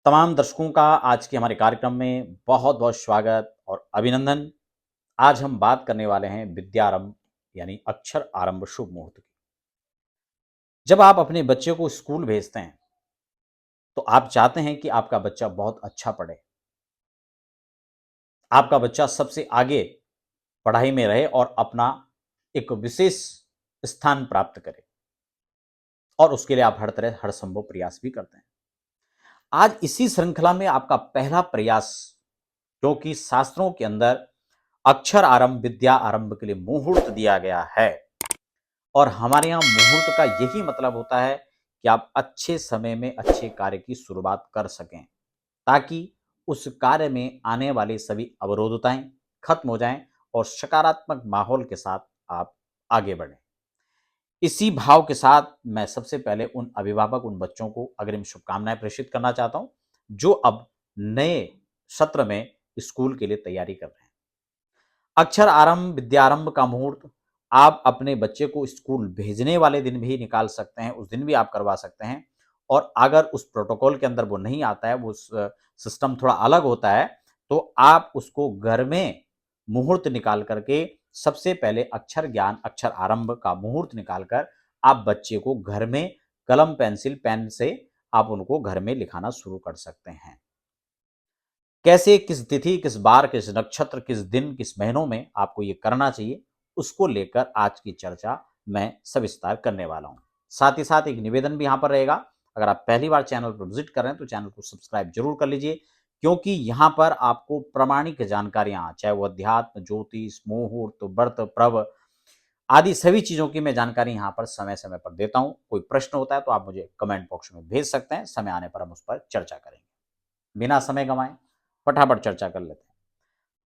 तमाम दर्शकों का आज के हमारे कार्यक्रम में बहुत बहुत स्वागत और अभिनंदन। आज हम बात करने वाले हैं विद्यारंभ यानी अक्षर आरंभ शुभ मुहूर्त की। जब आप अपने बच्चे को स्कूल भेजते हैं तो आप चाहते हैं कि आपका बच्चा बहुत अच्छा पढ़े, आपका बच्चा सबसे आगे पढ़ाई में रहे और अपना एक विशेष स्थान प्राप्त करे, और उसके लिए आप हर तरह हर संभव प्रयास भी करते हैं। आज इसी श्रृंखला में आपका पहला प्रयास, क्योंकि शास्त्रों के अंदर अक्षर आरंभ विद्या आरंभ के लिए मुहूर्त दिया गया है, और हमारे यहाँ मुहूर्त का यही मतलब होता है कि आप अच्छे समय में अच्छे कार्य की शुरुआत कर सकें, ताकि उस कार्य में आने वाली सभी अवरोधताएं खत्म हो जाएं और सकारात्मक माहौल के साथ आप आगे बढ़ें। इसी भाव के साथ मैं सबसे पहले उन अभिभावक, उन बच्चों को अग्रिम शुभकामनाएं प्रेषित करना चाहता हूं जो अब नए सत्र में स्कूल के लिए तैयारी कर रहे हैं। अक्षर आरंभ विद्यारंभ का मुहूर्त आप अपने बच्चे को स्कूल भेजने वाले दिन भी निकाल सकते हैं, उस दिन भी आप करवा सकते हैं। और अगर उस प्रोटोकॉल के अंदर वो नहीं आता है, वो सिस्टम थोड़ा अलग होता है, तो आप उसको घर में मुहूर्त निकाल करके सबसे पहले अक्षर ज्ञान अक्षर आरंभ का मुहूर्त निकालकर आप बच्चे को घर में कलम पेंसिल पेन से आप उनको घर में लिखाना शुरू कर सकते हैं। कैसे, किस तिथि, किस बार, किस नक्षत्र, किस दिन, किस महीनों में आपको ये करना चाहिए, उसको लेकर आज की चर्चा मैं सविस्तार करने वाला हूं। साथ ही साथ एक निवेदन भी यहां पर रहेगा, अगर आप पहली बार चैनल पर विजिट कर रहे हैं तो चैनल को सब्सक्राइब जरूर कर लीजिए, क्योंकि यहां पर आपको प्रामाणिक जानकारियां, चाहे वो अध्यात्म, ज्योतिष, मुहूर्त, व्रत, प्रव आदि सभी चीजों की मैं जानकारी यहां पर समय समय पर देता हूं। कोई प्रश्न होता है तो आप मुझे कमेंट बॉक्स में भेज सकते हैं, समय आने पर हम उस पर चर्चा करेंगे। बिना समय गंवाए फटाफट चर्चा कर लेते हैं।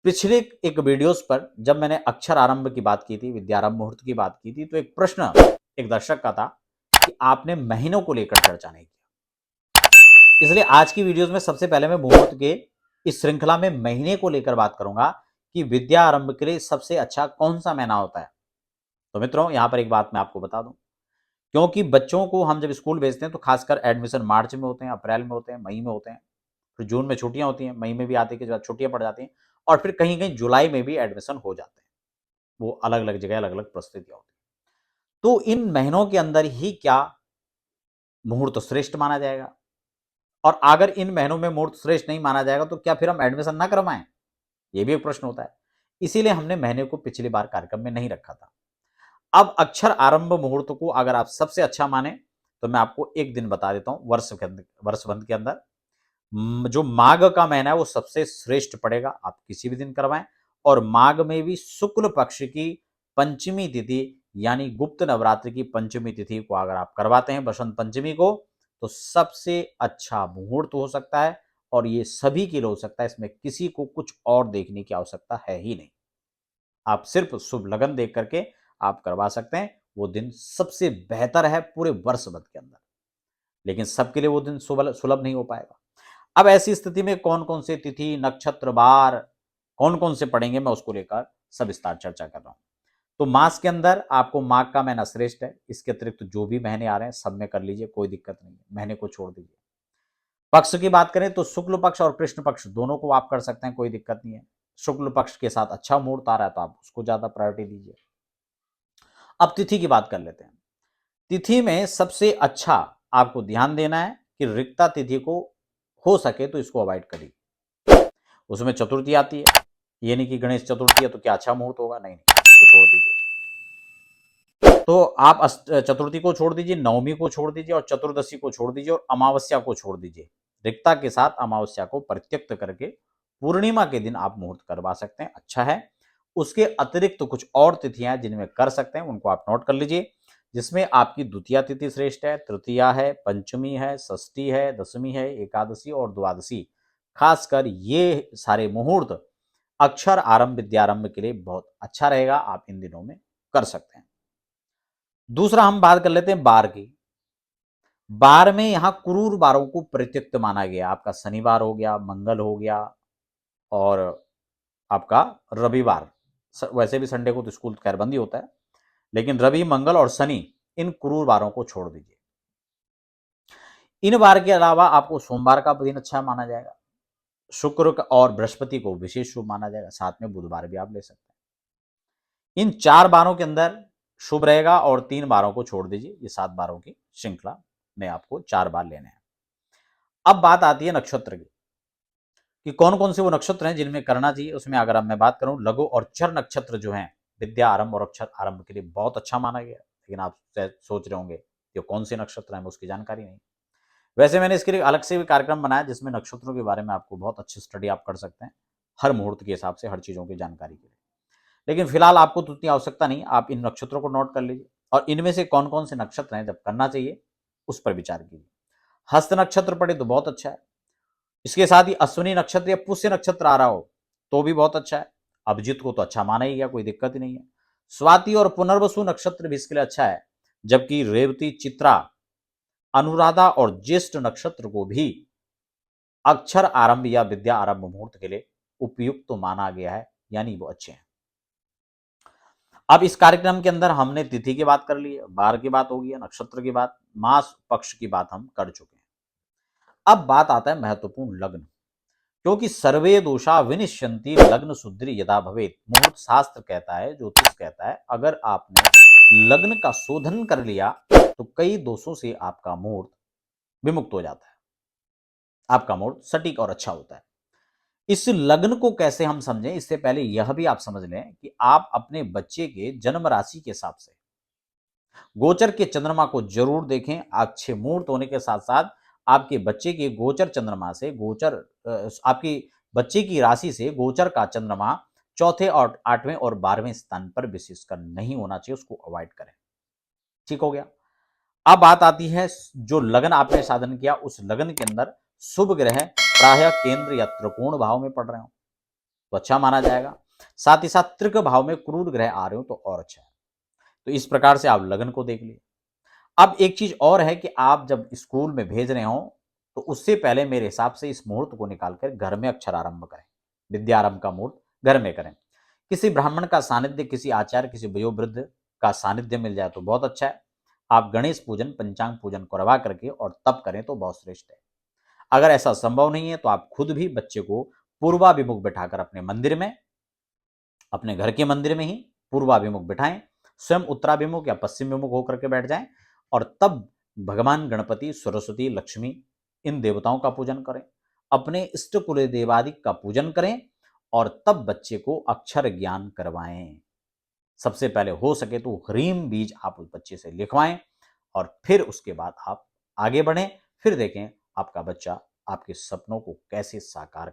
पिछले एक वीडियोस पर जब मैंने अक्षर आरंभ की बात की थी, विद्यारंभ मुहूर्त की बात की थी, तो एक प्रश्न एक दर्शक का था कि आपने महीनों को लेकर चर्चा नहीं किया। इसलिए आज की वीडियोस में सबसे पहले मैं मुहूर्त के इस श्रृंखला में महीने को लेकर बात करूंगा कि विद्या आरंभ के लिए सबसे अच्छा कौन सा महीना होता है। तो मित्रों, यहां पर एक बात मैं आपको बता दूं, क्योंकि बच्चों को हम जब स्कूल भेजते हैं तो खासकर एडमिशन मार्च में होते हैं, अप्रैल में होते हैं, मई में होते हैं, फिर जून में छुट्टियां होती हैं, मई में भी आते के बाद छुट्टियां पड़ जाती हैं, और फिर कहीं कहीं जुलाई में भी एडमिशन हो जाते हैं। वो अलग अलग जगह अलग अलग परिस्थितियां होती हैं। तो इन महीनों के अंदर ही क्या मुहूर्त श्रेष्ठ माना जाएगा, और अगर इन महीनों में मुहूर्त श्रेष्ठ नहीं माना जाएगा तो क्या फिर हम एडमिशन ना करवाएं? ये भी एक प्रश्न होता है। इसीलिए हमने महीने को पिछली बार कार्यक्रम में नहीं रखा था। अब अक्षर आरंभ मुहूर्त को अगर आप सबसे अच्छा माने तो मैं आपको एक दिन बता देता हूं। वर्षबंध के अंदर जो माघ का महीना है वो सबसे श्रेष्ठ पड़ेगा, आप किसी भी दिन करवाएं। और माघ में भी शुक्ल पक्ष की पंचमी तिथि यानी गुप्त नवरात्रि की पंचमी तिथि को अगर आप करवाते हैं, बसंत पंचमी को, तो सबसे अच्छा मुहूर्त हो सकता है। और ये सभी के लिए हो सकता है, इसमें किसी को कुछ और देखने की आवश्यकता है ही नहीं। आप सिर्फ शुभ लगन देख करके आप करवा सकते हैं। वो दिन सबसे बेहतर है पूरे वर्ष भर के अंदर, लेकिन सबके लिए वो दिन सुलभ नहीं हो पाएगा। अब ऐसी स्थिति में कौन कौन से तिथि, नक्षत्र, बार कौन कौन से पड़ेंगे, मैं उसको लेकर सविस्तार चर्चा कर रहा हूं। तो मास के अंदर आपको माघ का महीना श्रेष्ठ है। इसके अतिरिक्त जो भी महीने आ रहे हैं सब में कर लीजिए, कोई दिक्कत नहीं है, महीने को छोड़ दीजिए। पक्ष की बात करें तो शुक्ल पक्ष और कृष्ण पक्ष दोनों को आप कर सकते हैं, कोई दिक्कत नहीं है। शुक्ल पक्ष के साथ अच्छा मुहूर्त आ रहा है तो आप उसको ज्यादा प्रायोरिटी दीजिए। अब तिथि की बात कर लेते हैं। तिथि में सबसे अच्छा आपको ध्यान देना है कि रिक्ता तिथि को हो सके तो इसको अवॉइड करिए। उसमें चतुर्थी आती है, ये नहीं कि गणेश चतुर्थी है तो क्या अच्छा मुहूर्त होगा, नहीं नहीं, इसको छोड़ दीजिए। तो आप चतुर्थी को छोड़ दीजिए, नवमी को छोड़ दीजिए, और चतुर्दशी को छोड़ दीजिए, और अमावस्या को छोड़ दीजिए। रिक्ता के साथ अमावस्या को परित्यक्त करके पूर्णिमा के दिन आप मुहूर्त करवा सकते हैं, अच्छा है। उसके अतिरिक्त तो कुछ और तिथियां जिनमें कर सकते हैं, उनको आप नोट कर लीजिए, जिसमें आपकी द्वितीया तिथि श्रेष्ठ है, तृतीया है, पंचमी है, षष्ठी है, दशमी है, एकादशी और द्वादशी। खासकर ये सारे मुहूर्त अक्षर आरंभ विद्यारंभ के लिए बहुत अच्छा रहेगा, आप इन दिनों में कर सकते हैं। दूसरा हम बात कर लेते हैं बार की। बार में यहां क्रूर बारों को परित्यक्त माना गया। आपका शनिवार हो गया, मंगल हो गया, और आपका रविवार। वैसे भी संडे को तो स्कूल खैर बंद ही होता है, लेकिन रवि, मंगल और शनि, इन क्रूर बारों को छोड़ दीजिए। इन बार के अलावा आपको सोमवार का दिन अच्छा माना जाएगा, शुक्र और बृहस्पति को विशेष शुभ माना जाएगा, साथ में बुधवार भी आप ले सकते हैं। इन 4 बारों के अंदर शुभ रहेगा और 3 बारों को छोड़ दीजिए। ये 7 बारों की श्रृंखला में आपको 4 बार लेने हैं। अब बात आती है नक्षत्र की कि कौन कौन से वो नक्षत्र हैं जिनमें करना चाहिए। उसमें अगर अब मैं बात करूं, लघु और चर नक्षत्र जो हैं विद्या आरंभ और अक्षर आरंभ के लिए बहुत अच्छा माना गया। लेकिन आप सोच रहे होंगे ये कौन से नक्षत्र हैं, उसकी जानकारी नहीं। वैसे मैंने इसके लिए अलग से भी कार्यक्रम बनाया जिसमें नक्षत्रों के बारे में आपको बहुत अच्छी स्टडी आप कर सकते हैं, हर मुहूर्त के हिसाब से हर चीज़ों की जानकारी के लिए। लेकिन फिलहाल आपको तो उतनी आवश्यकता नहीं, आप इन नक्षत्रों को नोट कर लीजिए और इनमें से कौन कौन से नक्षत्र हैं जब करना चाहिए उस पर विचार कीजिए। हस्त नक्षत्र पड़े तो बहुत अच्छा है, इसके साथ ही अश्विनी नक्षत्र या पुष्य नक्षत्र आ रहा हो तो भी बहुत अच्छा है। अभिजीत को तो अच्छा माना ही गया, कोई दिक्कत ही नहीं है। स्वाति और पुनर्वसु नक्षत्र भी इसके लिए अच्छा है, जबकि रेवती, चित्रा, अनुराधा और ज्येष्ठ नक्षत्र को भी अक्षर आरंभ या विद्या आरंभ मुहूर्त के लिए उपयुक्त तो माना गया है, यानी वो अच्छे हैं। अब इस कार्यक्रम के अंदर हमने तिथि की बात कर ली है, बार की बात होगी, नक्षत्र की बात, मास पक्ष की बात हम कर चुके हैं। अब बात आता है महत्वपूर्ण लग्न, क्योंकि सर्वे दोषा विनिश्यन्ति लग्न शुद्धि यदा भवेत। मुहूर्त शास्त्र कहता है, ज्योतिष कहता है, अगर आपने लग्न का शोधन कर लिया तो कई दोषों से आपका मुहूर्त विमुक्त हो जाता है, आपका मुहूर्त सटीक और अच्छा होता है। इस लग्न को कैसे हम समझें, इससे पहले यह भी आप समझ लें कि आप अपने बच्चे के जन्म राशि के हिसाब से गोचर के चंद्रमा को जरूर देखें। अच्छे मुहूर्त होने के साथ साथ आपके बच्चे के गोचर चंद्रमा से आपकी बच्चे की राशि से गोचर का चंद्रमा चौथे और 8वें और 12वें स्थान पर विशेषकर नहीं होना चाहिए, उसको अवॉइड करें। ठीक हो गया। अब बात आती है जो लगन आपने साधन किया उस लगन के अंदर शुभ ग्रह प्रायः केंद्र या त्रिकोण भाव में पड़ रहे हो तो अच्छा माना जाएगा। साथ ही साथ त्रिक भाव में क्रूर ग्रह आ रहे हो तो और अच्छा है। तो इस प्रकार से आप लगन को देख लिए। अब एक चीज और है कि आप जब स्कूल में भेज रहे हो तो उससे पहले मेरे हिसाब से इस मुहूर्त को निकालकर घर में अक्षर आरंभ करें, विद्यारंभ का मुहूर्त घर में करें। किसी ब्राह्मण का सानिध्य, किसी आचार्य, किसी वयोवृद्ध का सानिध्य मिल जाए तो बहुत अच्छा है। आप गणेश पूजन, पंचांग पूजन करवा करके और तब करें तो बहुत श्रेष्ठ है। अगर ऐसा संभव नहीं है तो आप खुद भी बच्चे को पूर्वाभिमुख बिठाकर अपने मंदिर में, अपने घर के मंदिर में ही पूर्वाभिमुख बिठाएं, स्वयं उत्तराभिमुख या पश्चिम विमुख होकर के बैठ जाएं और तब भगवान गणपति, सरस्वती, लक्ष्मी इन देवताओं का पूजन करें, अपने इष्ट कुल देवादिक का पूजन करें और तब बच्चे को अक्षर ज्ञान करवाएं। सबसे पहले हो सके तो ह्रीम बीज आप उस बच्चे से लिखवाएं और फिर उसके बाद आप आगे बढ़ें। फिर देखें आपका बच्चा आपके सपनों को कैसे साकार